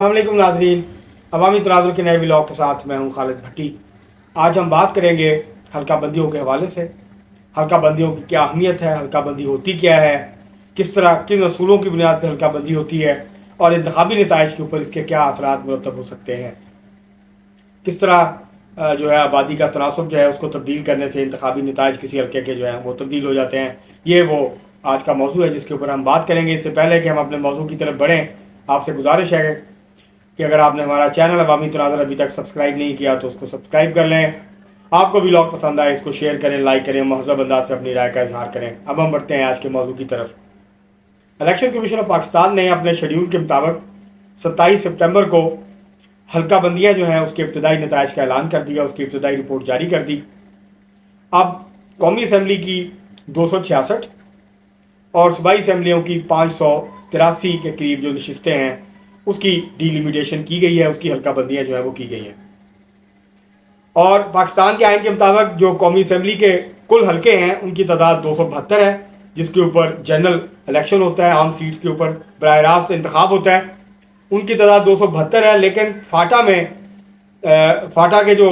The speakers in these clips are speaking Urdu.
السلام علیکم ناظرین، عوامی تناظر کے نئے ولاگ کے ساتھ میں ہوں خالد بھٹی۔ آج ہم بات کریں گے حلقہ بندیوں کے حوالے سے۔ حلقہ بندیوں کی کیا اہمیت ہے، حلقہ بندی ہوتی کیا ہے، کس طرح کن اصولوں کی بنیاد پہ حلقہ بندی ہوتی ہے، اور انتخابی نتائج کے اوپر اس کے کیا اثرات مرتب ہو سکتے ہیں۔ کس طرح جو ہے آبادی کا تناسب جو ہے اس کو تبدیل کرنے سے انتخابی نتائج کسی حلقے کے جو ہیں وہ تبدیل ہو جاتے ہیں۔ یہ وہ آج کا موضوع ہے جس کے اوپر ہم بات کریں گے۔ اس سے پہلے کہ ہم اپنے موضوع کی طرف بڑھیں، آپ سے گزارش ہے کہ اگر آپ نے ہمارا چینل عوامی تناظر ابھی تک سبسکرائب نہیں کیا تو اس کو سبسکرائب کر لیں۔ آپ کو بھی ولاگ پسند آئے اس کو شیئر کریں، لائک کریں، مہذب انداز سے اپنی رائے کا اظہار کریں۔ اب ہم بڑھتے ہیں آج کے موضوع کی طرف۔ الیکشن کمیشن آف پاکستان نے اپنے شیڈول کے مطابق 27 سپٹمبر کو حلقہ بندیاں جو ہیں اس کے ابتدائی نتائج کا اعلان کر دیا، اس کی ابتدائی رپورٹ جاری کر دی۔ اب قومی اسمبلی کی 266 اور صوبائی اسمبلیوں کی 583 کے قریب جو نشستیں ہیں اس کی ڈیلیمیٹیشن کی گئی ہے، اس کی حلقہ بندیاں جو ہیں وہ کی گئی ہیں۔ اور پاکستان کے آئین کے مطابق جو قومی اسمبلی کے کل حلقے ہیں ان کی تعداد 272 ہے، جس کے اوپر جنرل الیکشن ہوتا ہے، عام سیٹس کے اوپر براہ راست انتخاب ہوتا ہے۔ ان کی تعداد 272 ہے، لیکن فاٹا میں فاٹا کے جو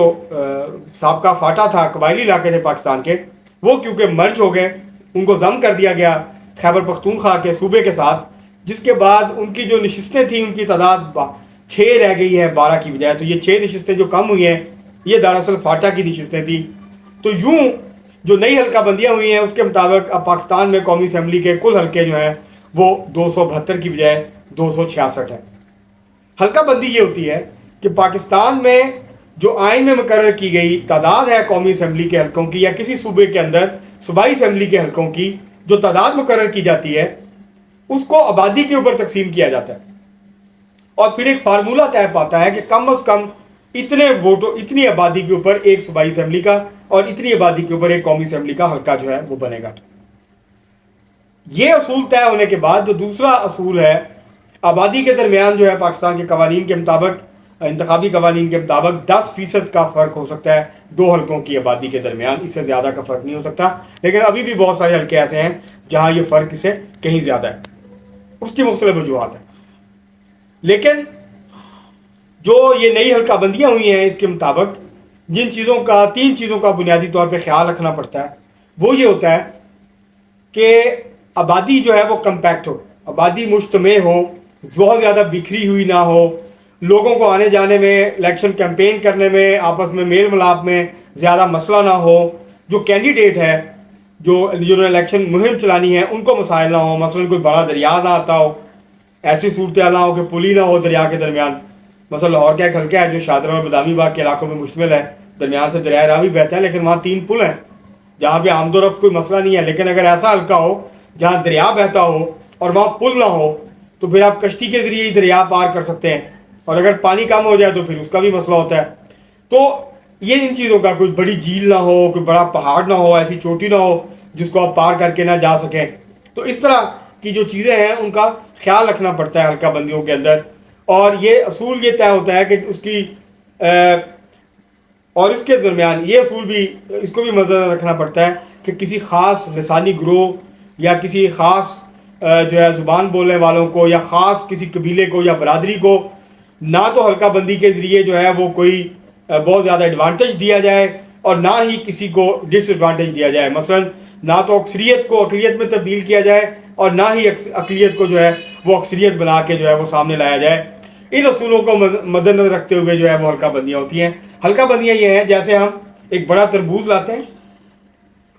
سابقہ فاٹا تھا، قبائلی علاقے تھے پاکستان کے، وہ کیونکہ مرج ہو گئے، ان کو ضم کر دیا گیا خیبر پختونخوا کے صوبے کے ساتھ، جس کے بعد ان کی جو نشستیں تھیں ان کی تعداد 6 رہ گئی ہے 12 کی بجائے۔ تو یہ 6 نشستیں جو کم ہوئی ہیں یہ دراصل فاٹا کی نشستیں تھیں۔ تو یوں جو نئی حلقہ بندیاں ہوئی ہیں اس کے مطابق اب پاکستان میں قومی اسمبلی کے کل حلقے جو ہیں وہ 272 کی بجائے 266 ہیں۔ حلقہ بندی یہ ہوتی ہے کہ پاکستان میں جو آئین میں مقرر کی گئی تعداد ہے قومی اسمبلی کے حلقوں کی، یا کسی صوبے کے اندر صوبائی اسمبلی کے حلقوں کی جو تعداد مقرر کی جاتی ہے اس کو آبادی کے اوپر تقسیم کیا جاتا ہے، اور پھر ایک فارمولہ طے پاتا ہے کہ کم از کم اتنے ووٹوں، اتنی آبادی کے اوپر ایک صوبائی اسمبلی کا اور اتنی آبادی کے اوپر ایک قومی اسمبلی کا حلقہ جو ہے وہ بنے گا۔ یہ اصول طے ہونے کے بعد جو دوسرا اصول ہے، آبادی کے درمیان جو ہے پاکستان کے قوانین کے مطابق، انتخابی قوانین کے مطابق 10% کا فرق ہو سکتا ہے دو حلقوں کی آبادی کے درمیان، اس سے زیادہ کا فرق نہیں ہو سکتا۔ لیکن ابھی بھی بہت سارے حلقے ایسے ہیں جہاں یہ فرق اس سے کہیں زیادہ ہے، اس کی مختلف وجوہات ہیں۔ لیکن جو یہ نئی حلقہ بندیاں ہوئی ہیں اس کے مطابق جن چیزوں کا، 3 چیزوں کا بنیادی طور پہ خیال رکھنا پڑتا ہے، وہ یہ ہوتا ہے کہ آبادی جو ہے وہ کمپیکٹ ہو، آبادی مجتمع ہو، بہت زیادہ بکھری ہوئی نہ ہو، لوگوں کو آنے جانے میں، الیکشن کیمپین کرنے میں، آپس میں میل ملاپ میں زیادہ مسئلہ نہ ہو، جو کینڈیڈیٹ ہے جو جنہوں نے الیکشن مہم چلانی ہے ان کو مسائل نہ ہو، مثلا کوئی بڑا دریا نہ آتا ہو، ایسی صورتحال نہ ہو کہ پل ہی نہ ہو دریا کے درمیان۔ مثلا لاہور کا ایک حلقہ ہے جو شادرہ اور بادامی باغ کے علاقوں میں مشتمل ہے، درمیان سے دریائے راوی بہتا ہے لیکن وہاں 3 پل ہیں جہاں پہ آمد و رفت کوئی مسئلہ نہیں ہے۔ لیکن اگر ایسا حلقہ ہو جہاں دریا بہتا ہو اور وہاں پل نہ ہو تو پھر آپ کشتی کے ذریعے ہی دریا پار کر سکتے ہیں، اور اگر پانی کم ہو جائے تو پھر اس کا بھی مسئلہ ہوتا ہے۔ تو یہ ان چیزوں کا، کوئی بڑی جھیل نہ ہو، کوئی بڑا پہاڑ نہ ہو، ایسی چوٹی نہ ہو جس کو آپ پار کر کے نہ جا سکیں۔ تو اس طرح کی جو چیزیں ہیں ان کا خیال رکھنا پڑتا ہے حلقہ بندیوں کے اندر، اور یہ اصول یہ طے ہوتا ہے کہ اس کی اور اس کے درمیان یہ اصول بھی، اس کو بھی مد نظر رکھنا پڑتا ہے کہ کسی خاص لسانی گروہ یا کسی خاص جو ہے زبان بولنے والوں کو یا خاص کسی قبیلے کو یا برادری کو نہ تو حلقہ بندی کے ذریعے جو ہے وہ کوئی بہت زیادہ ایڈوانٹیج دیا جائے اور نہ ہی کسی کو ڈس ایڈوانٹیج دیا جائے۔ مثلا نہ تو اکثریت کو اقلیت میں تبدیل کیا جائے اور نہ ہی اقلیت کو جو ہے وہ اکثریت بنا کے جو ہے وہ سامنے لایا جائے۔ ان اصولوں کو مد نظر رکھتے ہوئے جو ہے وہ حلقہ بندیاں ہوتی ہیں۔ حلقہ بندیاں یہ ہیں جیسے ہم ایک بڑا تربوز لاتے ہیں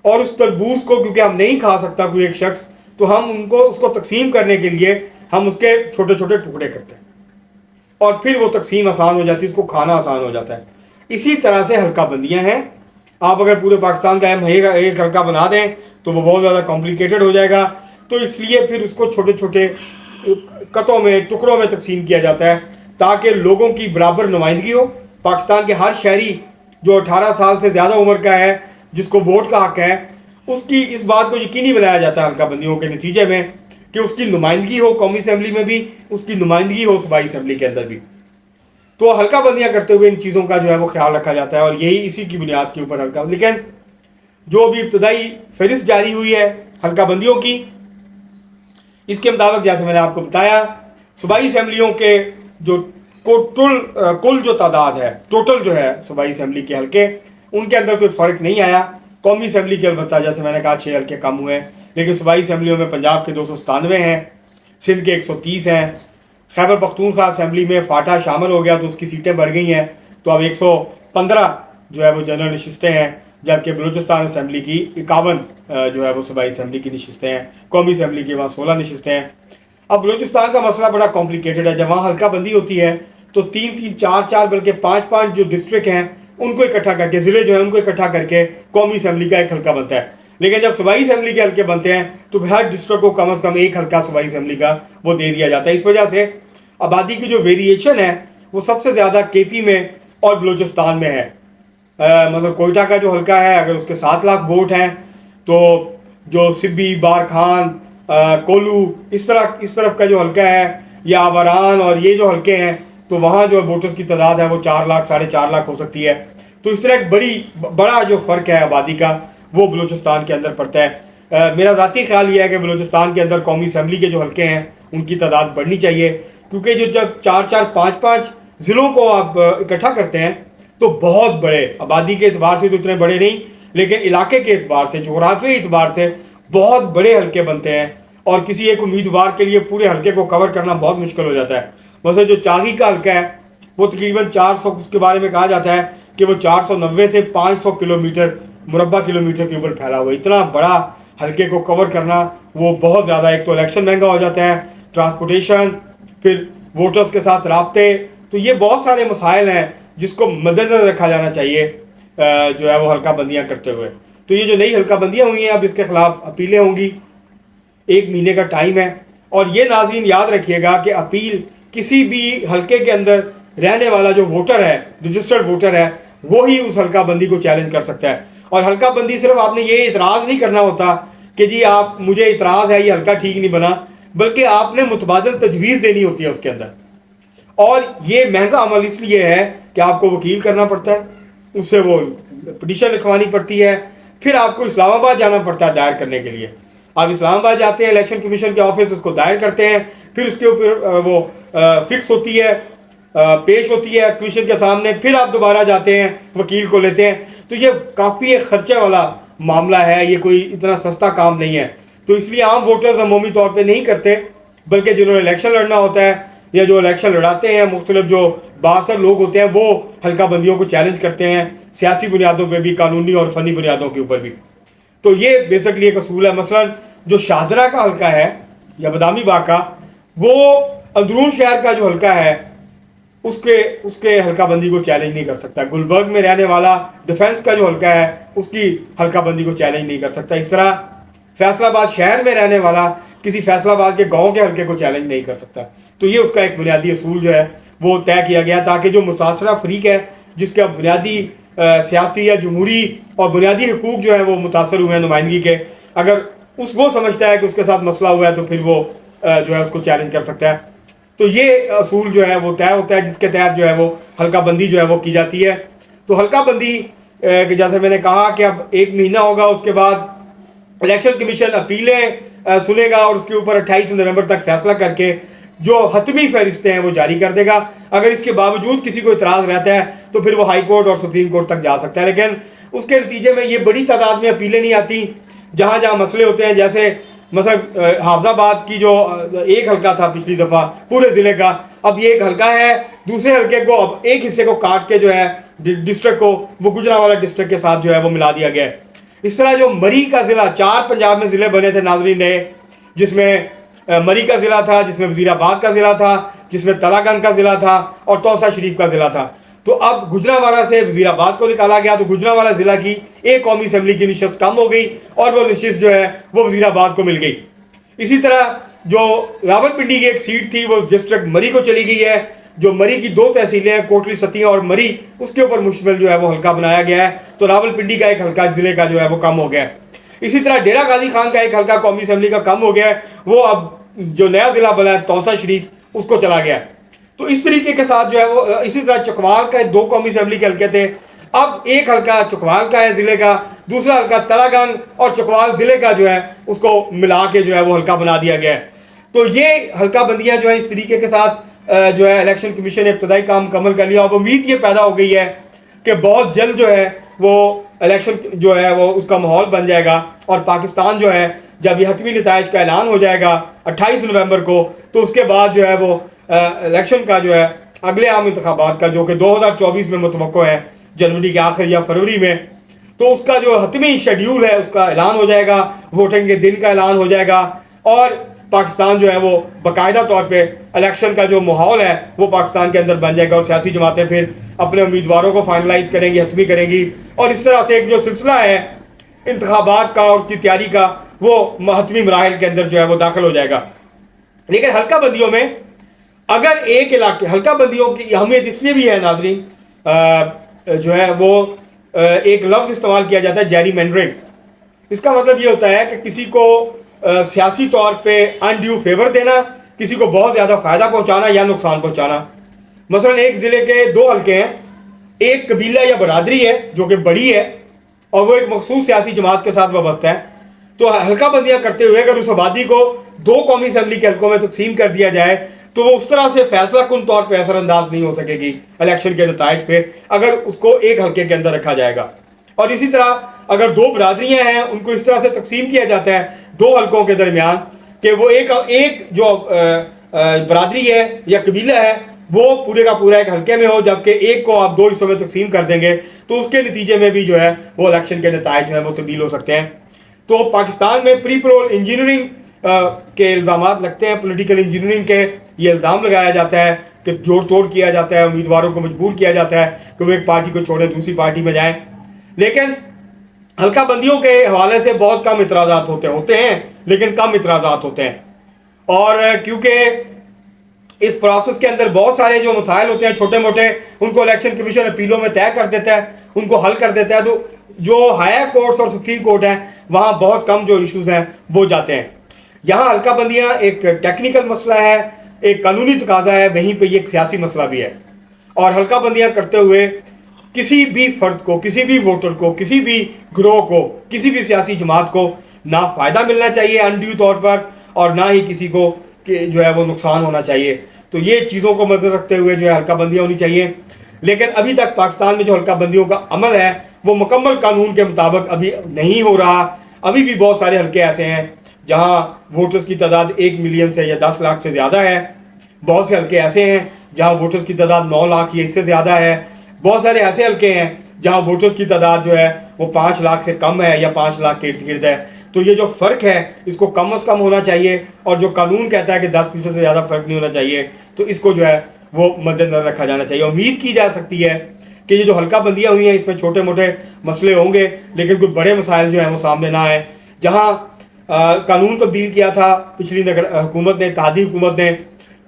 اور اس تربوز کو کیونکہ ہم نہیں کھا سکتا کوئی ایک شخص، تو ہم اس کو تقسیم کرنے کے لیے ہم اس کے چھوٹے چھوٹے ٹکڑے کرتے ہیں اور پھر وہ تقسیم آسان ہو جاتی ہے، اس کو کھانا آسان ہو جاتا ہے۔ اسی طرح سے حلقہ بندیاں ہیں۔ آپ اگر پورے پاکستان کا ایک حلقہ بنا دیں تو وہ بہت زیادہ کمپلیکیٹڈ ہو جائے گا، تو اس لیے پھر اس کو چھوٹے چھوٹے قطعوں میں، ٹکڑوں میں تقسیم کیا جاتا ہے تاکہ لوگوں کی برابر نمائندگی ہو۔ پاکستان کے ہر شہری جو 18 سال سے زیادہ عمر کا ہے، جس کو ووٹ کا حق ہے، اس کی اس بات کو یقینی بنایا جاتا ہے حلقہ بندیوں کے نتیجے میں کہ اس کی نمائندگی ہو قومی اسمبلی میں بھی، اس کی نمائندگی ہو صوبائی اسمبلی کے اندر بھی۔ تو حلقہ بندیاں کرتے ہوئے ان چیزوں کا جو ہے وہ خیال رکھا جاتا ہے، اور یہی اسی کی بنیاد کے اوپر حلقہ۔ لیکن جو بھی ابتدائی فہرست جاری ہوئی ہے حلقہ بندیوں کی، اس کے مطابق جیسے میں نے آپ کو بتایا، صوبائی اسمبلیوں کے جو کل جو تعداد ہے ٹوٹل جو ہے صوبائی اسمبلی کے حلقے ان کے اندر کوئی فرق نہیں آیا. قومی اسمبلی کے البتہ جیسے میں نے کہا 6 حلقے کم ہوئے ہیں، لیکن صوبائی اسمبلیوں میں پنجاب کے 297 ہیں، سندھ کے 130 ہیں. خیبر پختونخوا اسمبلی میں فاٹا شامل ہو گیا تو اس کی سیٹیں بڑھ گئی ہیں، تو اب 115 جو ہے وہ جنرل نشستیں ہیں، جبکہ بلوچستان اسمبلی کی 51 جو ہے وہ صوبائی اسمبلی کی نشستیں ہیں. قومی اسمبلی کی وہاں 16 نشستیں ہیں. اب بلوچستان کا مسئلہ بڑا کمپلیکیٹڈ ہے. جب وہاں حلقہ بندی ہوتی ہے تو 3 4 بلکہ 5 جو ڈسٹرکٹ ہیں ان کو اکٹھا کر کے، ضلع جو ہیں ان کو اکٹھا کر کے قومی اسمبلی کا ایک حلقہ بنتا ہے. لیکن جب صوبائی اسمبلی کے حلقے بنتے ہیں تو ہر ڈسٹرکٹ کو کم از کم ایک حلقہ صوبائی اسمبلی کا وہ دے دیا جاتا ہے. اس وجہ سے آبادی کی جو ویریشن ہے وہ سب سے زیادہ کے پی میں اور بلوچستان میں ہے. مطلب کوئٹہ کا جو حلقہ ہے اگر اس کے 7 لاکھ ووٹ ہیں تو جو سبی، بارکھان، کولو اس طرف کا جو حلقہ ہے یا آوران اور یہ جو حلقے ہیں تو وہاں جو ووٹرز کی تعداد ہے وہ 4 لاکھ 4.5 لاکھ ہو سکتی ہے. تو اس طرح ایک بڑا جو فرق ہے آبادی کا وہ بلوچستان کے اندر پڑتا ہے. میرا ذاتی خیال یہ ہے کہ بلوچستان کے اندر قومی اسمبلی کے جو حلقے ہیں ان کی تعداد بڑھنی چاہیے، کیونکہ جو جب 4 5 ضلعوں کو آپ اکٹھا کرتے ہیں تو بہت بڑے، آبادی کے اعتبار سے تو اتنے بڑے نہیں لیکن علاقے کے اعتبار سے، جغرافیائی اعتبار سے بہت بڑے حلقے بنتے ہیں، اور کسی ایک امیدوار کے لیے پورے حلقے کو کور کرنا بہت مشکل ہو جاتا ہے. مثلا جو چاغی کا حلقہ ہے وہ تقریباً 400، اس کے بارے میں کہا جاتا ہے کہ وہ 490 سے 500 مربع کلومیٹر کے اوپر پھیلا ہوا ہے. اتنا بڑا حلقے کو کور کرنا وہ بہت زیادہ، ایک تو الیکشن مہنگا ہو جاتا ہے، ٹرانسپورٹیشن، پھر ووٹرز کے ساتھ رابطے، تو یہ بہت سارے مسائل ہیں جس کو مد نظر رکھا جانا چاہیے جو ہے وہ حلقہ بندیاں کرتے ہوئے. تو یہ جو نئی حلقہ بندیاں ہوئی ہیں اب اس کے خلاف اپیلیں ہوں گی، 1 مہینے کا ٹائم ہے. اور یہ ناظرین یاد رکھیے گا کہ اپیل کسی بھی حلقے کے اندر رہنے والا جو ووٹر ہے، رجسٹرڈ ووٹر ہے، وہی اس حلقہ بندی کو چیلنج کر سکتا ہے. اور حلقہ بندی صرف آپ نے یہ اعتراض نہیں کرنا ہوتا کہ جی آپ مجھے اعتراض ہے یہ حلقہ ٹھیک نہیں بنا، بلکہ آپ نے متبادل تجویز دینی ہوتی ہے اس کے اندر. اور یہ مہنگا عمل اس لیے ہے کہ آپ کو وکیل کرنا پڑتا ہے، اس سے وہ پٹیشن لکھوانی پڑتی ہے، پھر آپ کو اسلام آباد جانا پڑتا ہے دائر کرنے کے لیے. آپ اسلام آباد جاتے ہیں، الیکشن کمیشن کے آفس اس کو دائر کرتے ہیں، پھر اس کے اوپر وہ فکس ہوتی ہے، پیش ہوتی ہے کمیشن کے سامنے، پھر آپ دوبارہ جاتے ہیں وکیل کو لیتے ہیں. تو یہ کافی ایک خرچے والا معاملہ ہے، یہ کوئی اتنا سستا کام نہیں ہے. تو اس لیے عام ووٹرز عمومی طور پہ نہیں کرتے، بلکہ جنہوں نے الیکشن لڑنا ہوتا ہے یا جو الیکشن لڑاتے ہیں، مختلف جو بااثر لوگ ہوتے ہیں وہ حلقہ بندیوں کو چیلنج کرتے ہیں، سیاسی بنیادوں پہ بھی، قانونی اور فنی بنیادوں کے اوپر بھی. تو یہ بیسکلی ایک اصول ہے. مثلا جو شاہدرہ کا حلقہ ہے یا بادامی باغ کا، وہ اندرون شہر کا جو حلقہ ہے اس کے حلقہ بندی کو چیلنج نہیں کر سکتا. گلبرگ میں رہنے والا ڈیفنس کا جو حلقہ ہے اس کی حلقہ بندی کو چیلنج نہیں کر سکتا. اس طرح فیصل آباد شہر میں رہنے والا کسی فیصل آباد کے گاؤں کے حلقے کو چیلنج نہیں کر سکتا. تو یہ اس کا ایک بنیادی اصول جو ہے وہ طے کیا گیا تاکہ جو متاثرہ فریق ہے جس کا بنیادی سیاسی یا جمہوری اور بنیادی حقوق جو ہیں وہ متاثر ہوئے ہیں نمائندگی کے، اگر وہ سمجھتا ہے کہ اس کے ساتھ مسئلہ ہوا ہے تو پھر وہ جو ہے اس کو چیلنج کر سکتا ہے. تو یہ اصول جو ہے وہ طے ہوتا ہے جس کے تحت جو ہے وہ حلقہ بندی جو ہے وہ کی جاتی ہے. تو حلقہ بندی جیسے میں نے کہا کہ اب 1 مہینہ ہوگا، اس کے بعد الیکشن کمیشن اپیلیں سنے گا اور اس کے اوپر 28 نومبر تک فیصلہ کر کے جو حتمی فہرستیں ہیں وہ جاری کر دے گا. اگر اس کے باوجود کسی کو اعتراض رہتا ہے تو پھر وہ ہائی کورٹ اور سپریم کورٹ تک جا سکتا ہے. لیکن اس کے نتیجے میں یہ بڑی تعداد میں اپیلیں نہیں آتی. جہاں جہاں مسئلے ہوتے ہیں، جیسے مثلا حافظ آباد کی جو ایک حلقہ تھا پچھلی دفعہ پورے ضلع کا، اب یہ ایک حلقہ ہے، دوسرے حلقے کو اب ایک حصے کو کاٹ کے جو ہے ڈسٹرکٹ کو وہ گجرانوالہ ڈسٹرکٹ کے ساتھ جو ہے وہ ملا دیا گیا ہے. اس طرح جو مری کا ضلع، 4 پنجاب میں ضلع بنے تھے ناظرین نئے، جس میں مری کا ضلع تھا، جس میں وزیر آباد کا ضلع تھا، جس میں تلا گنج کا ضلع تھا اور توسا شریف کا ضلع تھا. تو اب گجرانوالہ سے وزیر آباد کو نکالا گیا تو گجرانوالہ ضلع کی ایک قومی اسمبلی کی نشست کم ہو گئی اور وہ نشست جو ہے وہ وزیر آباد کو مل گئی. اسی طرح جو راول پنڈی کی ایک سیٹ تھی وہ ڈسٹرکٹ مری کو چلی گئی ہے. جو مری کی 2 تحصیلیں ہیں، کوٹلی ستیاں اور مری، اس کے اوپر مشتمل جو ہے وہ حلقہ بنایا گیا ہے. تو راول پنڈی کا ایک حلقہ ضلع کا جو ہے وہ کم ہو گیا ہے. اسی طرح ڈیرہ غازی خان کا ایک حلقہ قومی اسمبلی کا کم ہو گیا ہے، وہ اب جو نیا ضلع بنا ہے توسا شریف اس کو چلا گیا. تو اس طریقے کے ساتھ جو ہے وہ اسی طرح چکوال کا 2 قومی اسمبلی کے حلقے تھے، اب ایک حلقہ چکوال کا ہے ضلع کا، دوسرا حلقہ تلا گنج اور چکوال ضلع کا جو ہے اس کو ملا کے جو ہے وہ حلقہ بنا دیا گیا ہے. تو یہ حلقہ بندیاں جو ہیں اس طریقے کے ساتھ جو ہے الیکشن کمیشن نے ابتدائی کام مکمل کر لیا. اب امید یہ پیدا ہو گئی ہے کہ بہت جلد جو ہے وہ الیکشن جو ہے وہ اس کا ماحول بن جائے گا, اور پاکستان جو ہے جب یہ حتمی نتائج کا اعلان ہو جائے گا 28 نومبر کو, تو اس کے بعد جو ہے وہ الیکشن کا جو ہے اگلے عام انتخابات کا جو کہ 2024 میں متوقع ہے, جنوری کے آخر یا فروری میں, تو اس کا جو حتمی شیڈیول ہے اس کا اعلان ہو جائے گا, ووٹنگ کے دن کا اعلان ہو جائے گا, اور پاکستان جو ہے وہ باقاعدہ طور پہ الیکشن کا جو ماحول ہے وہ پاکستان کے اندر بن جائے گا, اور سیاسی جماعتیں پھر اپنے امیدواروں کو فائنلائز کریں گی, حتمی کریں گی, اور اس طرح سے ایک جو سلسلہ ہے انتخابات کا اور اس کی تیاری کا وہ حتمی مراحل کے اندر جو ہے وہ داخل ہو جائے گا. لیکن حلقہ بندیوں میں اگر ایک علاقے, حلقہ بندیوں کی اہمیت اس لیے بھی ہے ناظرین, جو ہے وہ ایک لفظ استعمال کیا جاتا ہے جیری مینڈرنگ. اس کا مطلب یہ ہوتا ہے کہ کسی کو سیاسی طور پہ انڈیو فیور دینا, کسی کو بہت زیادہ فائدہ پہنچانا یا نقصان پہنچانا. مثلا ایک ضلع کے 2 حلقے ہیں, ایک قبیلہ یا برادری ہے جو کہ بڑی ہے اور وہ ایک مخصوص سیاسی جماعت کے ساتھ وابستہ ہے, تو حلقہ بندیاں کرتے ہوئے اگر اس آبادی کو 2 قومی اسمبلی کے حلقوں میں تقسیم کر دیا جائے تو وہ اس طرح سے فیصلہ کن طور پہ اثر انداز نہیں ہو سکے گی الیکشن کے نتائج پہ اگر اس کو ایک حلقے کے اندر رکھا جائے گا. اور اسی طرح اگر 2 برادریاں ہیں ان کو اس طرح سے تقسیم کیا جاتا ہے 2 حلقوں کے درمیان کہ وہ ایک جو برادری ہے یا قبیلہ ہے وہ پورے کا پورا ایک حلقے میں ہو, جبکہ ایک کو آپ 2 حصوں میں تقسیم کر دیں گے تو اس کے نتیجے میں بھی جو ہے وہ الیکشن کے نتائج جو ہیں وہ تبدیل ہو سکتے ہیں. تو پاکستان میں پری پول انجینئرنگ کے الزامات لگتے ہیں, پولیٹیکل انجینئرنگ کے یہ الزام لگایا جاتا ہے کہ جوڑ توڑ کیا جاتا ہے, امیدواروں کو مجبور کیا جاتا ہے کہ وہ ایک پارٹی کو چھوڑیں دوسری پارٹی میں جائیں. لیکن حلقہ بندیوں کے حوالے سے بہت کم اعتراضات ہوتے ہیں, لیکن کم اعتراضات ہوتے ہیں, اور کیونکہ اس پروسیس کے اندر بہت سارے جو مسائل ہوتے ہیں چھوٹے موٹے ان کو الیکشن کمیشن اپیلوں میں طے کر دیتا ہے, ان کو حل کر دیتا ہے, تو جو ہائر کورٹس اور سپریم کورٹ ہیں وہاں بہت کم جو ایشوز ہیں وہ جاتے ہیں. یہاں حلقہ بندیاں ایک ٹیکنیکل مسئلہ ہے, ایک قانونی تقاضا ہے, وہیں پہ یہ ایک سیاسی مسئلہ بھی ہے. اور حلقہ بندیاں کرتے ہوئے کسی بھی فرد کو, کسی بھی ووٹر کو, کسی بھی گروہ کو, کسی بھی سیاسی جماعت کو نہ فائدہ ملنا چاہیے انڈیو طور پر, اور نہ ہی کسی کو جو ہے وہ نقصان ہونا چاہیے. تو یہ چیزوں کو مد رکھتے ہوئے جو ہے حلقہ بندیاں ہونی چاہیے. لیکن ابھی تک پاکستان میں جو حلقہ بندیوں کا عمل ہے وہ مکمل قانون کے مطابق ابھی نہیں ہو رہا. ابھی بھی بہت سارے حلقے ایسے ہیں جہاں ووٹرز کی تعداد 1 ملین سے یا 10 لاکھ سے زیادہ ہے. بہت سے حلقے ایسے ہیں جہاں ووٹرز کی تعداد 9 لاکھ یا اس سے زیادہ ہے. بہت سارے ایسے حلقے ہیں جہاں ووٹرز کی تعداد جو ہے وہ 5 لاکھ سے کم ہے یا 5 لاکھ کے ارد گرد ہے. تو یہ جو فرق ہے اس کو کم از کم ہونا چاہیے, اور جو قانون کہتا ہے کہ 10% سے زیادہ فرق نہیں ہونا چاہیے, تو اس کو جو ہے وہ مد نظر رکھا جانا چاہیے. امید کی جا سکتی ہے کہ یہ جو حلقہ بندیاں ہوئی ہیں اس میں چھوٹے موٹے مسئلے ہوں گے, لیکن کچھ بڑے مسائل جو ہیں وہ سامنے نہ آئیں. جہاں قانون تبدیل کیا تھا پچھلی حکومت نے, اتحادی حکومت نے,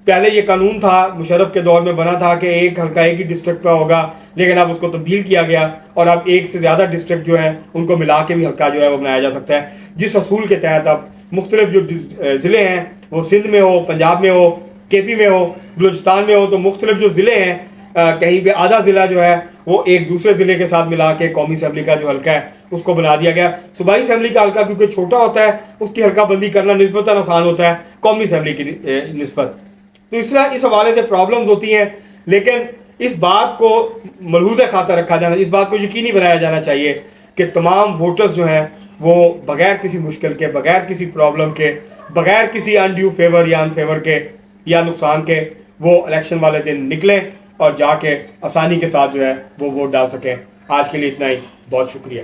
پہلے یہ قانون تھا مشرف کے دور میں بنا تھا کہ ایک حلقہ ایک ہی ڈسٹرکٹ پہ ہوگا, لیکن اب اس کو تبدیل کیا گیا اور اب ایک سے زیادہ ڈسٹرکٹ جو ہیں ان کو ملا کے بھی حلقہ جو ہے وہ بنایا جا سکتا ہے, جس اصول کے تحت اب مختلف جو ضلع ہیں وہ سندھ میں ہو, پنجاب میں ہو, کے پی میں ہو, بلوچستان میں ہو, تو مختلف جو ضلع ہیں کہیں پہ آدھا ضلع جو ہے وہ ایک دوسرے ضلع کے ساتھ ملا کے قومی اسمبلی کا جو حلقہ ہے اس کو بنا دیا گیا. صوبائی اسمبلی کا حلقہ کیونکہ چھوٹا ہوتا ہے اس کی حلقہ بندی کرنا نسبتاً آسان ہوتا ہے قومی اسمبلی کی نسبت. تو اس طرح اس حوالے سے پرابلمز ہوتی ہیں, لیکن اس بات کو ملحوظ خاطر رکھا جانا, اس بات کو یقینی بنایا جانا چاہیے کہ تمام ووٹرز جو ہیں وہ بغیر کسی مشکل کے, بغیر کسی پرابلم کے, بغیر کسی انڈیو فیور یا ان فیور کے یا نقصان کے وہ الیکشن والے دن نکلیں اور جا کے آسانی کے ساتھ جو ہے وہ ووٹ ڈال سکیں. آج کے لیے اتنا ہی, بہت شکریہ.